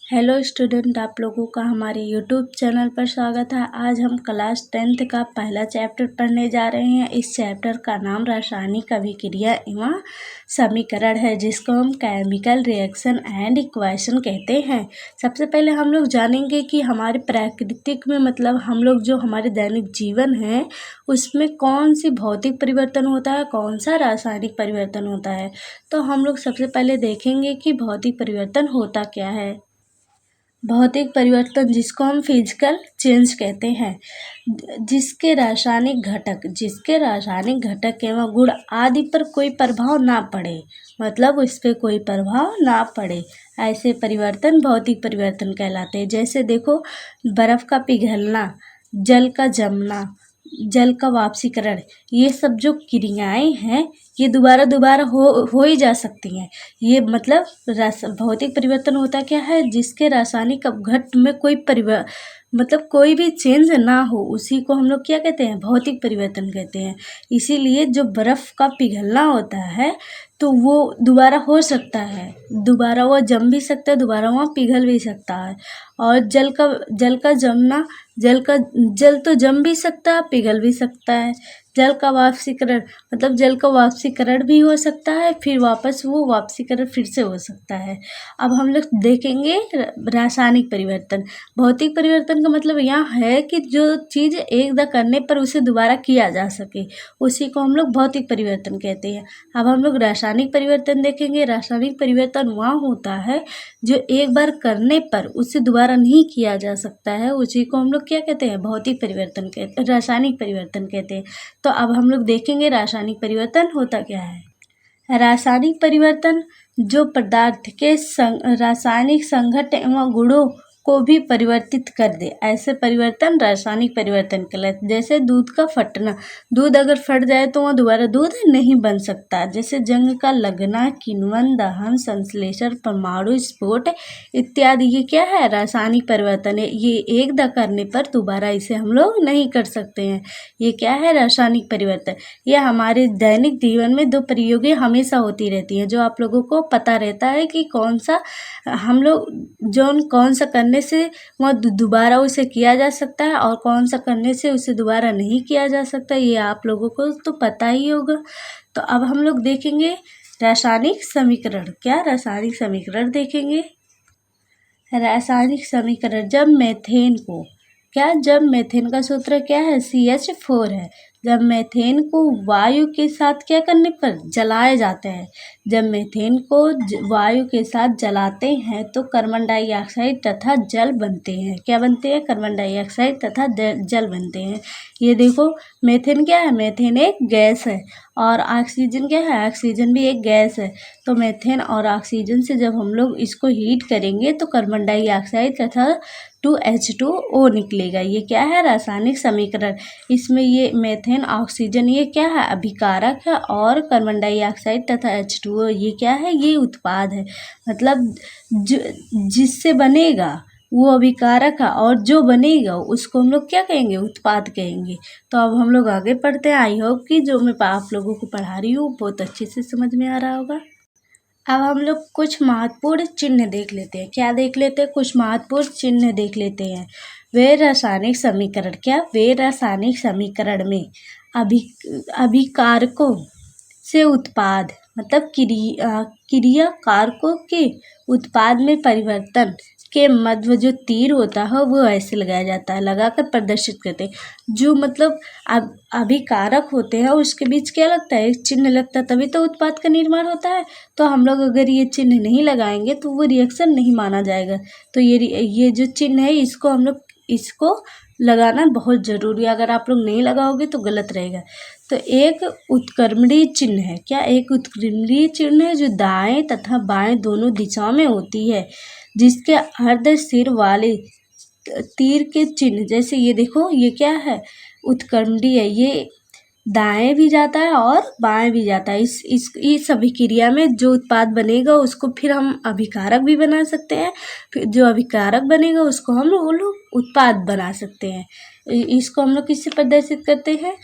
Hello student, आप लोगों का हमारे यूट्यूब चैनल पर स्वागत है। आज हम क्लास 10th का पहला चैप्टर पढ़ने जा रहे हैं। इस चैप्टर का नाम रासायनिक अभिक्रिया एवं समीकरण है, जिसको हम केमिकल रिएक्शन एंड इक्वेशन कहते हैं। सबसे पहले हम लोग जानेंगे कि हमारे प्राकृतिक में मतलब हम लोग जो हमारे दैनिक जीवन है उसमें कौन सी भौतिक परिवर्तन होता है, कौन सा रासायनिक परिवर्तन होता है। तो हम लोग सबसे पहले देखेंगे कि भौतिक परिवर्तन होता क्या है। भौतिक परिवर्तन, जिसको हम फिजिकल चेंज कहते हैं, जिसके रासायनिक घटक एवं गुण आदि पर कोई प्रभाव ना पड़े, मतलब उस पर कोई प्रभाव ना पड़े, ऐसे परिवर्तन भौतिक परिवर्तन कहलाते हैं। जैसे देखो, बर्फ का पिघलना, जल का जमना, जल का वाष्पीकरण, ये सब जो क्रियाएं हैं ये दोबारा हो ही जा सकती हैं। ये मतलब भौतिक परिवर्तन होता क्या है, जिसके रासायनिक अपघट में मतलब कोई भी चेंज ना हो, उसी को हम लोग क्या कहते हैं, भौतिक परिवर्तन कहते हैं। इसीलिए जो बर्फ़ का पिघलना होता है तो वो दोबारा हो सकता है, दोबारा वो जम भी सकता है, दोबारा वहाँ पिघल भी सकता है। और जल का जमना, जल तो जम भी सकता है, पिघल भी सकता है। जल का वाष्पीकरण, मतलब जल का वाष्पीकरण भी हो सकता है, फिर वापस वो वाष्पीकरण फिर से हो सकता है। अब हम लोग देखेंगे रासायनिक परिवर्तन। भौतिक परिवर्तन का मतलब यहाँ है कि जो चीज़ एक बार करने पर उसे दोबारा किया जा सके, उसी को हम लोग भौतिक परिवर्तन कहते हैं। अब हम लोग रासायनिक परिवर्तन देखेंगे। रासायनिक परिवर्तन वहाँ होता है जो एक बार करने पर उसे दोबारा नहीं किया जा सकता है, उसी को हम लोग क्या कहते हैं, भौतिक परिवर्तन कहते हैं, रासायनिक परिवर्तन कहते हैं। तो अब हम लोग देखेंगे रासायनिक परिवर्तन होता क्या है। रासायनिक परिवर्तन जो पदार्थ के रासायनिक संघटन एवं गुणों को भी परिवर्तित कर दे, ऐसे परिवर्तन रासायनिक परिवर्तन कहलाते। जैसे दूध का फटना, दूध अगर फट जाए तो वह दोबारा दूध नहीं बन सकता। जैसे जंग का लगना, किण्वन, दहन, संश्लेषण, परमाणु विस्फोट इत्यादि, ये क्या है, रासायनिक परिवर्तन है। ये एक बार करने पर दोबारा इसे हम लोग नहीं कर सकते हैं। ये क्या है, रासायनिक परिवर्तन। यह हमारे दैनिक जीवन में दो प्रयोगें हमेशा होती रहती हैं, जो आप लोगों को पता रहता है कि कौन सा करने से वह दोबारा उसे किया जा सकता है और कौन सा करने से उसे दोबारा नहीं किया जा सकता। ये आप लोगों को तो पता ही होगा। तो अब हम लोग देखेंगे रासायनिक समीकरण। क्या रासायनिक समीकरण देखेंगे। रासायनिक समीकरण, जब मेथेन का सूत्र क्या है, CH4 है। जब मेथेन को वायु के साथ क्या करने पर जलाए जाते हैं, जब मेथेन को वायु के साथ जलाते हैं तो कार्बन डाइऑक्साइड तथा जल बनते हैं। क्या बनते हैं, कार्बन डाइऑक्साइड तथा जल बनते हैं। ये देखो, मेथेन क्या है, मेथेन एक गैस है, और ऑक्सीजन क्या है, ऑक्सीजन भी एक गैस है। तो मेथेन और ऑक्सीजन से जब हम लोग इसको हीट करेंगे तो कार्बन डाइऑक्साइड तथा 2H2O निकलेगा। ये क्या है, रासायनिक समीकरण। इसमें ये मेथेन, ऑक्सीजन, ये क्या है, अभिकारक है, और कार्बन डाइऑक्साइड तथा H2O ये क्या है, ये उत्पाद है। मतलब जिससे बनेगा वो अभिकारक है, और जो बनेगा उसको हम लोग क्या कहेंगे, उत्पाद कहेंगे। तो अब हम लोग आगे पढ़ते हैं। आई होप कि जो मैं आप लोगों को पढ़ा रही हूँ बहुत अच्छे से समझ में आ रहा होगा। अब हम लोग कुछ महत्वपूर्ण चिन्ह देख लेते हैं। क्या देख लेते हैं, कुछ महत्वपूर्ण चिन्ह देख लेते हैं। वे रासायनिक समीकरण, वे रासायनिक समीकरण में अभिकारकों से उत्पाद, मतलब क्रिया कारकों के उत्पाद में परिवर्तन के मध्य जो तीर होता है वो ऐसे लगाया जाता है, लगाकर प्रदर्शित करते हैं। जो मतलब अभिकारक होते हैं उसके बीच क्या लगता है, एक चिन्ह लगता है, तभी तो उत्पाद का निर्माण होता है। तो हम लोग अगर ये चिन्ह नहीं लगाएंगे तो वो रिएक्शन नहीं माना जाएगा। तो ये जो चिन्ह है इसको लगाना बहुत ज़रूरी है। अगर आप लोग नहीं लगाओगे तो गलत रहेगा। तो एक उत्क्रमणीय चिन्ह है। क्या, एक उत्क्रमणीय चिन्ह है जो दाएं तथा बाएं दोनों दिशाओं में होती है, जिसके अर्ध सिर वाले तीर के चिन्ह, जैसे ये देखो, ये क्या है, उत्क्रमणीय है। ये दाएं भी जाता है और बाएं भी जाता है। इस अभिक्रिया में जो उत्पाद बनेगा उसको फिर हम अभिकारक भी बना सकते हैं, फिर जो अभिकारक बनेगा उसको हम लोग उत्पाद बना सकते हैं। इसको हम लोग किससे प्रदर्शित करते हैं,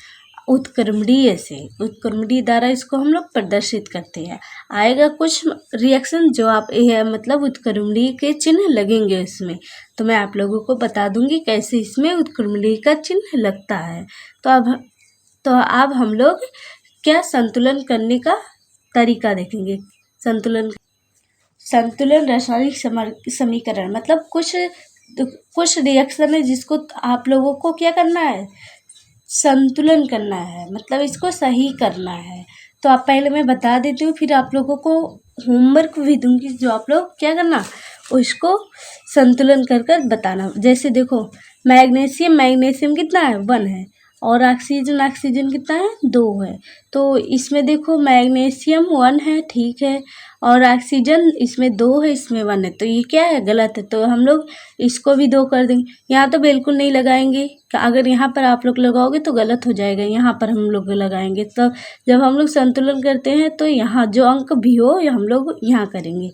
उत्क्रमणीय से, उत्क्रमणीय द्वारा इसको हम लोग प्रदर्शित करते हैं। आएगा कुछ रिएक्शन जो आप मतलब उत्क्रमणीय के चिन्ह लगेंगे इसमें, तो मैं आप लोगों को बता दूंगी कैसे इसमें उत्क्रमणीय का चिन्ह लगता है। तो अब हम लोग क्या संतुलन करने का तरीका देखेंगे। संतुलन रासायनिक समीकरण मतलब कुछ रिएक्शन है जिसको आप लोगों को क्या करना है, संतुलन करना है, मतलब इसको सही करना है। तो आप पहले मैं बता देती हूँ, फिर आप लोगों को होमवर्क भी दूंगी जो आप लोग क्या करना, उसको संतुलन कर कर बताना। जैसे देखो मैग्नीशियम कितना है 1 है, और ऑक्सीजन कितना है 2 है। तो इसमें देखो मैग्नीशियम 1 है, ठीक है, और ऑक्सीजन इसमें 2 है, इसमें 1 है, तो ये क्या है, गलत है। तो हम लोग इसको भी 2 कर देंगे। यहाँ तो बिल्कुल नहीं लगाएंगे, अगर यहाँ पर आप लोग लगाओगे तो गलत हो जाएगा, यहाँ पर हम लोग लगाएंगे। तो जब हम लोग संतुलन करते हैं तो यहाँ जो अंक भी हो हम लोग यहाँ करेंगे।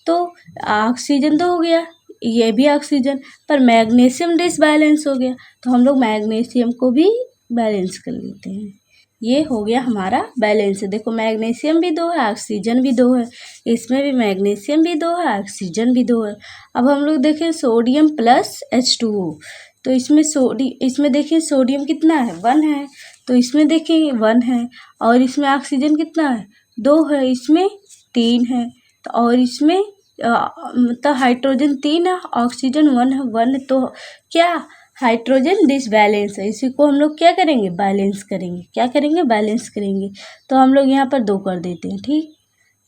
तो ऑक्सीजन तो हो गया, ये भी ऑक्सीजन, पर मैग्नीशियम डिसबैलेंस हो गया, तो हम लोग मैग्नीशियम को भी बैलेंस कर लेते हैं। ये हो गया हमारा बैलेंस। देखो मैग्नीशियम भी 2 है, ऑक्सीजन भी 2 है, इसमें भी मैग्नीशियम भी 2 है, ऑक्सीजन भी 2 है। अब हम लोग देखें सोडियम प्लस H2O, तो इसमें देखिए सोडियम कितना है 1 है, तो इसमें देखिए 1 है, और इसमें ऑक्सीजन कितना है 2 है, इसमें 3 है, तो और इसमें मतलब हाइड्रोजन 3 है, ऑक्सीजन 1 है, तो क्या हाइड्रोजन डिसबैलेंस है। इसी को हम लोग क्या करेंगे, बैलेंस करेंगे। क्या करेंगे, बैलेंस करेंगे। तो हम लोग यहाँ पर 2 कर देते हैं, ठीक,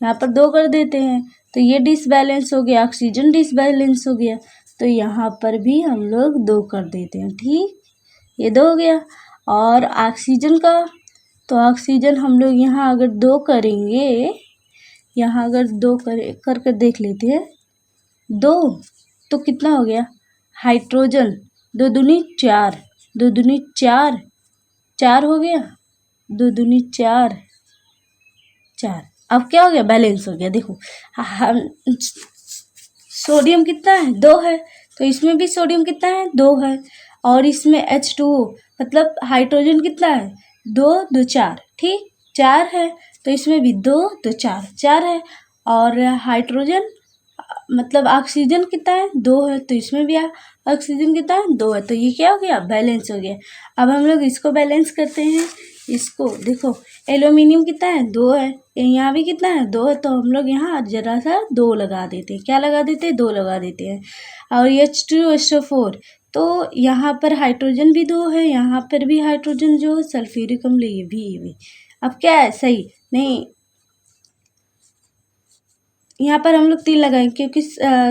यहाँ पर 2 कर देते हैं, तो ये डिसबैलेंस हो गया, ऑक्सीजन डिसबैलेंस हो गया, तो यहाँ पर भी हम लोग 2 कर देते हैं, ठीक, ये 2 हो गया। और ऑक्सीजन का, तो ऑक्सीजन हम लोग यहाँ अगर 2 करेंगे, यहाँ अगर 2 कर देख लेते हैं, 2 तो कितना हो गया, हाइड्रोजन 2 दूनी 4, 2 दूनी 4, 4 हो गया, 2 दूनी 4, 4। अब क्या हो गया, बैलेंस हो गया। देखो हम सोडियम कितना है 2 है, तो इसमें भी सोडियम कितना है 2 है, और इसमें H2O मतलब हाइड्रोजन कितना है 2 2 4, ठीक, 4 है, तो इसमें भी 2 2 4 4 है, और हाइड्रोजन मतलब ऑक्सीजन कितना है 2 है, तो इसमें भी ऑक्सीजन कितना है 2 है, तो ये क्या हो गया, बैलेंस हो गया। अब हम लोग इसको बैलेंस करते हैं। इसको देखो एल्यूमिनियम कितना है 2 है, यहाँ भी कितना है 2 है, तो हम लोग यहाँ जरा सा 2 लगा देते हैं। क्या लगा देते हैं, 2 लगा देते हैं। और H2SO4, तो यहाँ पर हाइड्रोजन भी 2 है, यहाँ पर भी हाइड्रोजन जो है सल्फ्यूरिक अम्ल ये भी। अब क्या है, सही नहीं, यहाँ पर हम लोग 3 लगाएंगे क्योंकि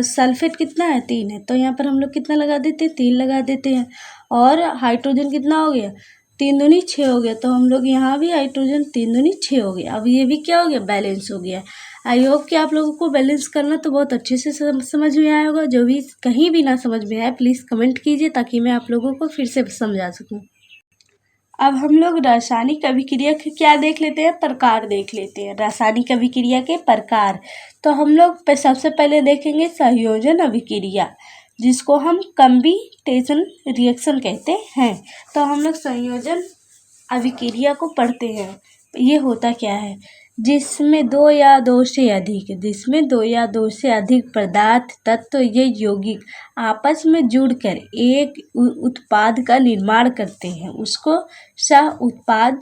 सल्फेट कितना है 3 है, तो यहाँ पर हम लोग कितना लगा देते हैं, 3 लगा देते हैं। और हाइड्रोजन कितना हो गया, 3 दूनी 6 हो गया, तो हम लोग यहाँ भी हाइड्रोजन 3 दूनी 6 हो गया। अब ये भी क्या हो गया, बैलेंस हो गया। आई होप कि आप लोगों को बैलेंस करना तो बहुत अच्छे से समझ में आया होगा। जो भी कहीं भी ना समझ में आए प्लीज़ कमेंट कीजिए ताकि मैं आप लोगों को फिर से समझा सकूँ। अब हम लोग रासायनिक अभिक्रिया के क्या देख लेते हैं, प्रकार देख लेते हैं। रासायनिक अभिक्रिया के प्रकार, तो हम लोग सबसे पहले देखेंगे संयोजन अभिक्रिया, जिसको हम कम्बिनेशन रिएक्शन कहते हैं। तो हम लोग संयोजन अभिक्रिया को पढ़ते हैं। ये होता क्या है, जिसमें 2 या 2 से अधिक पदार्थ तत्व ये यौगिक आपस में जुड़कर एक उत्पाद का निर्माण करते हैं, उसको सह उत्पाद,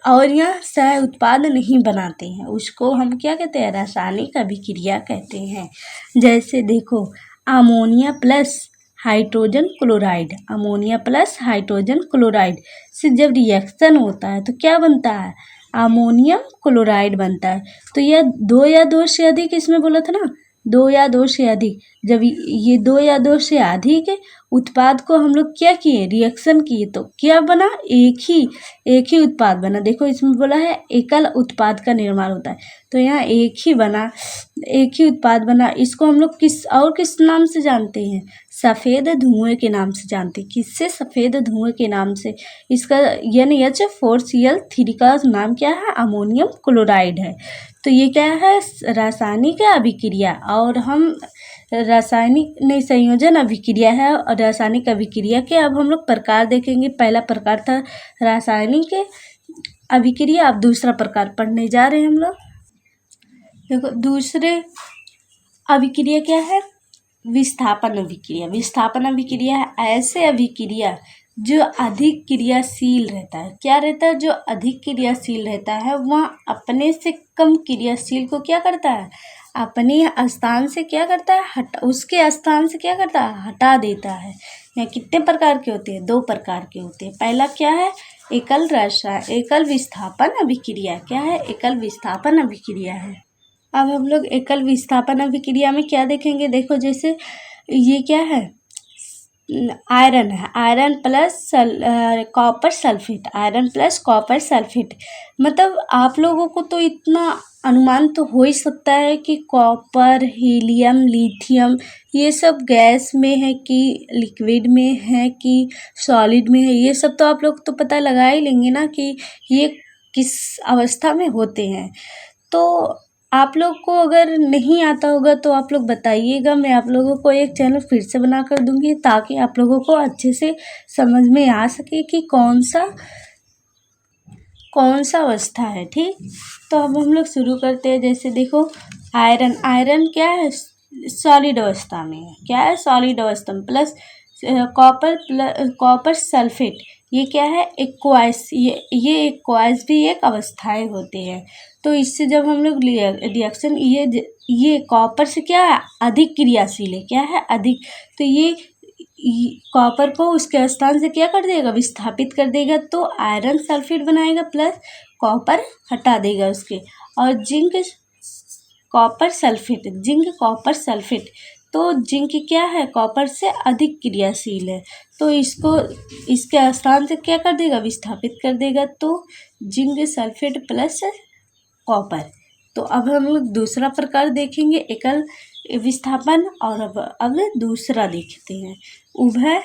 और यह सह उत्पाद नहीं बनाते हैं, उसको हम क्या कहते हैं, रासायनिक अभिक्रिया कहते हैं। जैसे देखो अमोनिया प्लस हाइड्रोजन क्लोराइड से जब रिएक्शन होता है तो क्या बनता है, अमोनियम क्लोराइड बनता है। तो यह 2 या 2 से अधिक, इसमें बोला था ना 2 या 2 से अधिक, जब ये 2 या 2 से अधिक उत्पाद को हम लोग क्या किए, रिएक्शन किए, तो क्या बना, एक ही उत्पाद बना। देखो इसमें बोला है एकल उत्पाद का निर्माण होता है, तो यहाँ एक ही उत्पाद बना। इसको हम लोग किस नाम से जानते हैं, सफ़ेद धुएं के नाम से जानते हैं। किससे, सफ़ेद धुएं के नाम से। इसका NH4Cl3 का नाम क्या है, अमोनियम क्लोराइड है। तो ये क्या है, रासायनिक अभिक्रिया। और हम संयोजन अभिक्रिया है और रासायनिक अभिक्रिया के अब हम लोग प्रकार देखेंगे। पहला प्रकार था रासायनिक अभिक्रिया। अब दूसरा प्रकार पढ़ने जा रहे हैं हम लोग। देखो दूसरे अभिक्रिया क्या है, विस्थापन अभिक्रिया। विस्थापन अभिक्रिया है ऐसे अभिक्रिया जो अधिक क्रियाशील रहता है। क्या रहता है, जो अधिक क्रियाशील रहता है वह अपने से कम क्रियाशील को क्या करता है, अपने स्थान से क्या करता है, उसके स्थान से क्या करता है, हटा देता है। यहाँ कितने प्रकार के होते हैं, 2 प्रकार के होते हैं। पहला क्या है, एकल विस्थापन अभिक्रिया। क्या है, एकल विस्थापन अभिक्रिया है। अब हम लोग एकल विस्थापन अभिक्रिया में क्या देखेंगे, देखो जैसे ये क्या है, आयरन है, iron plus copper sulphate, iron plus copper sulphate. मतलब आप लोगों को तो इतना अनुमान तो हो ही सकता है कि कॉपर, हीलियम, लिथियम ये सब गैस में है कि लिक्विड में है कि सॉलिड में है, ये सब तो आप लोग तो पता लगा ही लेंगे ना कि ये किस अवस्था में होते हैं। तो आप लोग को अगर नहीं आता होगा तो आप लोग बताइएगा, मैं आप लोगों को एक चैनल फिर से बना कर दूंगी ताकि आप लोगों को अच्छे से समझ में आ सके कि कौन सा अवस्था है। ठीक, तो अब हम लोग शुरू करते हैं। जैसे देखो आयरन, आयरन क्या है, सॉलिड अवस्था में है। क्या है, सॉलिड अवस्था में। प्लस कॉपर सल्फेट, ये क्या है, एक्वाइस, ये एक्वाइस भी एक अवस्थाएं होते हैं। तो इससे जब हम लोग रिएक्शन, ये कॉपर से क्या है, अधिक क्रियाशील है। क्या है, अधिक। तो ये कॉपर को उसके स्थान से क्या कर देगा, विस्थापित कर देगा, तो आयरन सल्फेट बनाएगा प्लस कॉपर हटा देगा उसके। और जिंक कॉपर सल्फेट, तो जिंक क्या है, कॉपर से अधिक क्रियाशील है, तो इसको इसके स्थान से क्या कर देगा, विस्थापित कर देगा, तो जिंक सल्फेट प्लस कॉपर। तो अब हम लोग दूसरा प्रकार देखेंगे, एकल विस्थापन। और अब दूसरा देखते हैं, उभय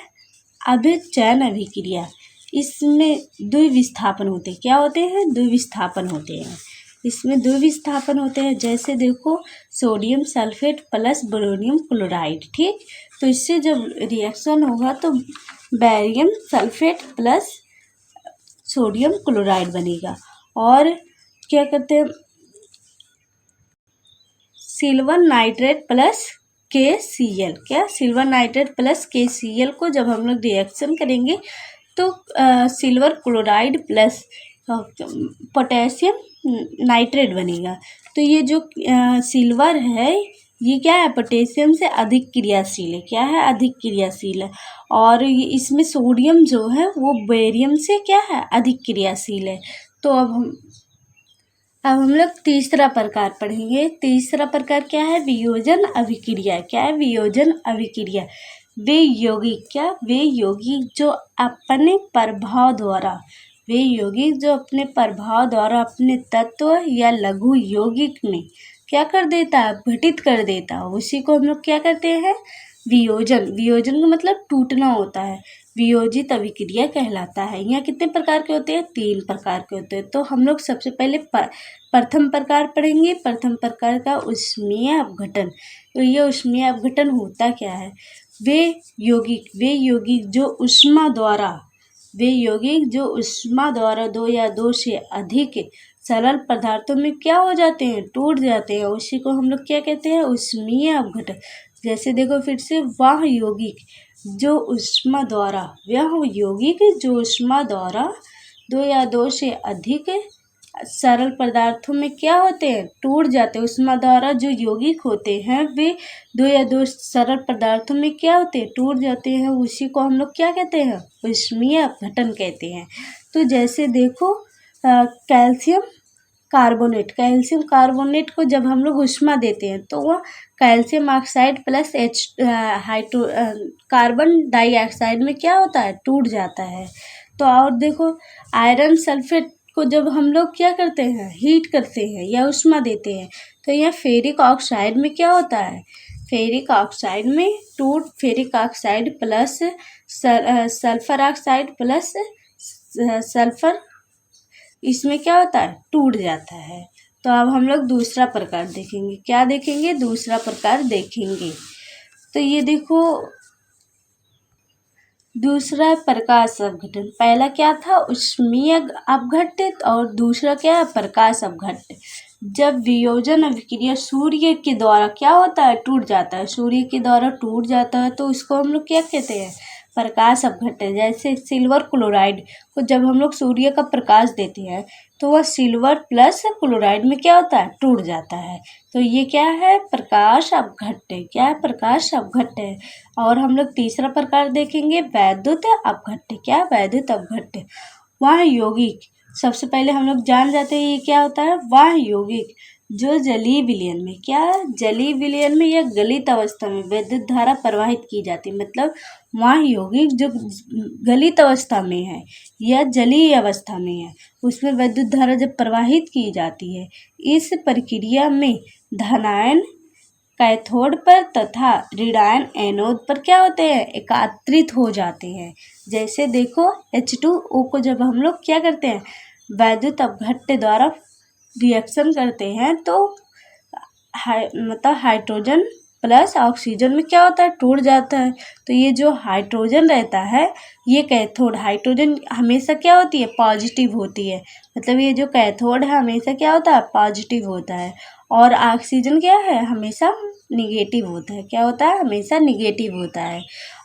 अभिचयन अभिक्रिया। इसमें द्विविस्थापन होते हैं। क्या होते हैं, द्विविस्थापन होते हैं। इसमें द्विविस्थापन होते हैं। जैसे देखो सोडियम सल्फेट प्लस बोरोनियम क्लोराइड। ठीक, तो इससे जब रिएक्शन होगा तो barium sulphate plus sodium chloride बनेगा। और क्या कहते हैं, सिल्वर नाइट्रेट प्लस KCl। क्या, सिल्वर नाइट्रेट प्लस KCl को जब हम लोग रिएक्शन करेंगे तो silver chloride plus potassium nitrate बनेगा। तो ये जो सिल्वर है ये क्या है, पोटेशियम से अधिक क्रियाशील है। क्या है, अधिक क्रियाशील है। और ये इसमें सोडियम जो है वो बेरियम से क्या है, अधिक क्रियाशील है। तो अब हम लोग तीसरा प्रकार पढ़ेंगे। तीसरा प्रकार क्या है, वियोजन अभिक्रिया। क्या है, वियोजन अभिक्रिया। वे यौगिक, क्या, वे यौगिक जो अपने प्रभाव द्वारा अपने तत्व या लघु यौगिक में क्या कर देता है, घटित कर देता है, उसी को हम लोग क्या कहते हैं, वियोजन। वियोजन का मतलब टूटना होता है, वियोजित अभिक्रिया कहलाता है। यहाँ कितने प्रकार के होते हैं, 3 प्रकार के होते हैं। तो हम लोग सबसे पहले प्रथम प्रकार पढ़ेंगे। प्रथम प्रकार का उष्मीय अपघटन। तो ये उष्मीय अपघटन होता क्या है, वे यौगिक जो उष्मा द्वारा 2 या 2 से अधिक सरल पदार्थों में क्या हो जाते हैं, टूट जाते हैं, उसी को हम लोग क्या कहते हैं, उष्मीय अपघटन। जैसे देखो फिर से, वह यौगिक जो उष्मा द्वारा 2 या 2 से अधिक सरल पदार्थों में क्या होते हैं, टूट जाते हैं। उष्मा द्वारा जो यौगिक होते हैं वे 2 या 2 सरल पदार्थों में क्या होते हैं, टूट जाते हैं, उसी को हम लोग क्या कहते हैं, उष्मीय अपघटन कहते हैं। तो जैसे देखो कैल्शियम कार्बोनेट को जब हम लोग उष्मा देते हैं तो वह calcium oxide plus carbon dioxide में क्या होता है, टूट जाता है। तो और देखो आयरन सल्फेट को जब हम लोग क्या करते हैं, हीट करते हैं या उष्मा देते हैं तो यह फेरिक ऑक्साइड में क्या होता है, ferric oxide plus sulphur oxide plus sulphur, इसमें क्या होता है, टूट जाता है। तो अब हम लोग दूसरा प्रकार देखेंगे। क्या देखेंगे, दूसरा प्रकार देखेंगे। तो ये देखो दूसरा प्रकाश अपघटन। पहला क्या था, ऊष्मीय अपघटित, और दूसरा क्या है, प्रकाश अपघटित। जब वियोजन अभिक्रिया सूर्य के द्वारा क्या होता है, टूट जाता है, सूर्य के द्वारा टूट जाता है तो इसको हम लोग क्या कहते हैं, प्रकाश अपघटन। जैसे सिल्वर क्लोराइड को जब हम लोग सूर्य का प्रकाश देते हैं तो वह सिल्वर प्लस क्लोराइड में क्या होता है, टूट जाता है। तो ये क्या है, प्रकाश अपघट्य। क्या है, प्रकाश अपघट्य। और हम लोग तीसरा प्रकार देखेंगे, वैद्युत अपघट्य। क्या, वैद्युत अपघट्य। वह यौगिक, सबसे पहले हम लोग जान जाते हैं ये क्या होता है, वह यौगिक जो जलीय विलयन में, क्या है, जलीय विलयन में या गलित अवस्था में विद्युत धारा प्रवाहित की जाती है। मतलब वह यौगिक जो गलित अवस्था में है या जलीय अवस्था में है उसमें विद्युत धारा जब प्रवाहित की जाती है, इस प्रक्रिया में धनायन कैथोड पर तथा ऋणायन एनोड पर क्या होते हैं, एकत्रित हो जाते हैं। जैसे देखो H2O को जब हम लोग क्या करते हैं, वैद्युत अपघट्य द्वारा रिएक्शन करते हैं तो मतलब हाइड्रोजन प्लस ऑक्सीजन में क्या होता है, टूट जाता है। तो ये जो हाइड्रोजन रहता है ये कैथोड, हाइड्रोजन हमेशा क्या होती है, पॉजिटिव होती है। मतलब ये जो कैथोड है हमेशा क्या होता है, पॉजिटिव होता है। और ऑक्सीजन क्या है, हमेशा निगेटिव होता है। क्या होता है, हमेशा निगेटिव होता है।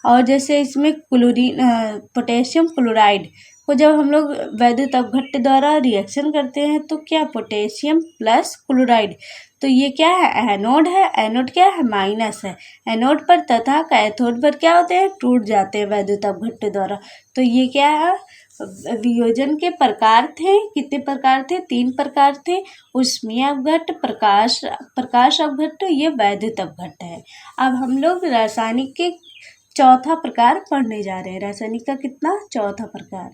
और जैसे इसमें पोटेशियम क्लोराइड को जब हम लोग वैद्युत अपघट्य द्वारा रिएक्शन करते हैं तो क्या, पोटेशियम प्लस क्लोराइड, तो ये क्या है, एनोड है। एनोड क्या है, माइनस है। एनोड पर तथा कैथोड पर क्या होते हैं, टूट जाते हैं वैद्युत अपघट्य द्वारा। तो ये क्या है, वियोजन के प्रकार थे। कितने प्रकार थे, 3 प्रकार थे, ऊष्मीय अपघट्य, प्रकाश अपघट्य, ये वैद्युत अपघट्य है। अब हम लोग रासायनिक के चौथा प्रकार पढ़ने जा रहे हैं। रासायनिक का कितना, चौथा प्रकार।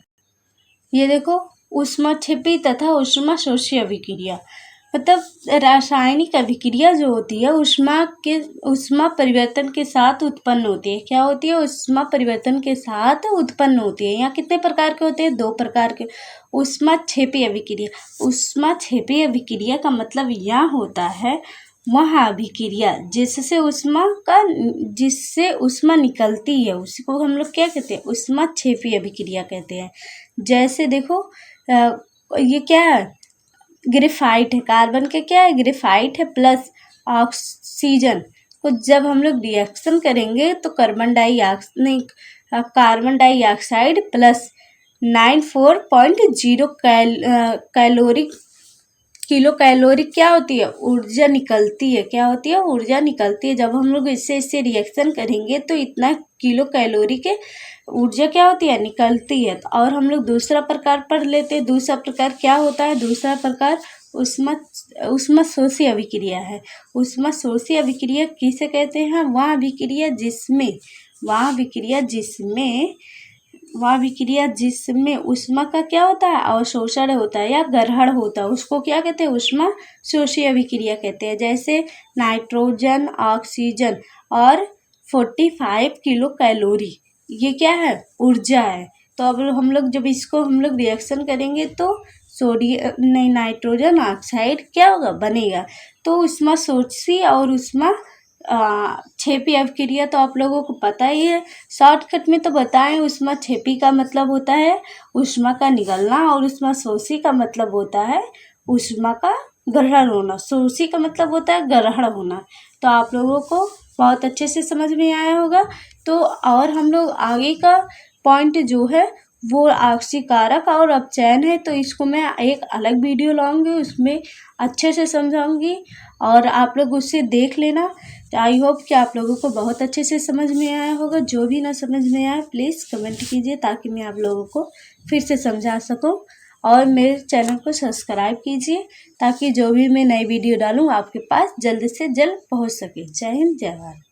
ये देखो, ऊष्माक्षेपी तथा ऊष्मा शोषी अभिक्रिया। मतलब रासायनिक अभिक्रिया जो होती है ऊष्मा परिवर्तन के साथ उत्पन्न होती है। क्या होती है, ऊष्मा परिवर्तन के साथ उत्पन्न होती है। यहाँ कितने प्रकार के होते हैं, 2 प्रकार के। ऊष्माक्षेपी अभिक्रिया। ऊष्माक्षेपी अभिक्रिया का मतलब यह होता है वह अभिक्रिया जिससे ऊष्मा निकलती है उसको हम लोग क्या कहते हैं, ऊष्माक्षेपी अभिक्रिया कहते हैं। जैसे देखो ये क्या है, ग्रेफाइट है, कार्बन के क्या है, ग्रेफाइट है प्लस ऑक्सीजन को जब हम लोग रिएक्शन करेंगे तो carbon dioxide plus 94.0 kilo calorie क्या होती है, ऊर्जा निकलती है। क्या होती है, ऊर्जा निकलती है। जब हम लोग इससे रिएक्शन करेंगे तो इतना किलो कैलोरी के ऊर्जा क्या होती है, निकलती है। और हम लोग दूसरा प्रकार पढ़ लेते हैं। दूसरा प्रकार क्या होता है, दूसरा प्रकार ऊष्मा शोषी अभिक्रिया है। ऊष्मा शोषी अभिक्रिया किसे कहते हैं, वह अभिक्रिया जिसमें ऊष्मा का क्या होता है, अवशोषण होता है या ग्रहण होता है, उसको क्या कहते हैं, ऊष्मा शोषी अभिक्रिया कहते हैं। जैसे नाइट्रोजन, ऑक्सीजन और 45 किलो कैलोरी, ये क्या है, ऊर्जा है। तो अब हम लोग जब इसको हम लोग रिएक्शन करेंगे तो नाइट्रोजन ऑक्साइड क्या होगा, बनेगा। तो ऊष्मा शोषी और ऊष्मा क्षेपी अभिक्रिया तो आप लोगों को पता ही है। शॉर्टकट में तो बताएं, ऊष्मा क्षेपी का मतलब होता है ऊष्मा का निकलना और ऊष्मा शोषी का मतलब होता है ऊष्मा का ग्रहण होना। शोषी का मतलब होता है ग्रहण होना। तो आप लोगों को बहुत अच्छे से समझ में आया होगा। तो और हम लोग आगे का पॉइंट जो है वो ऑक्सीकारक और अपचयन है, तो इसको मैं एक अलग वीडियो लाऊंगी, उसमें अच्छे से समझाऊंगी और आप लोग उससे देख लेना। तो आई होप कि आप लोगों को बहुत अच्छे से समझ में आया होगा। जो भी ना समझ में आया प्लीज़ कमेंट कीजिए ताकि मैं आप लोगों को फिर से समझा सकूं। और मेरे चैनल को सब्सक्राइब कीजिए ताकि जो भी मैं नई वीडियो डालूं आपके पास जल्द से जल्द पहुंच सके। जय हिंद, जय भारत।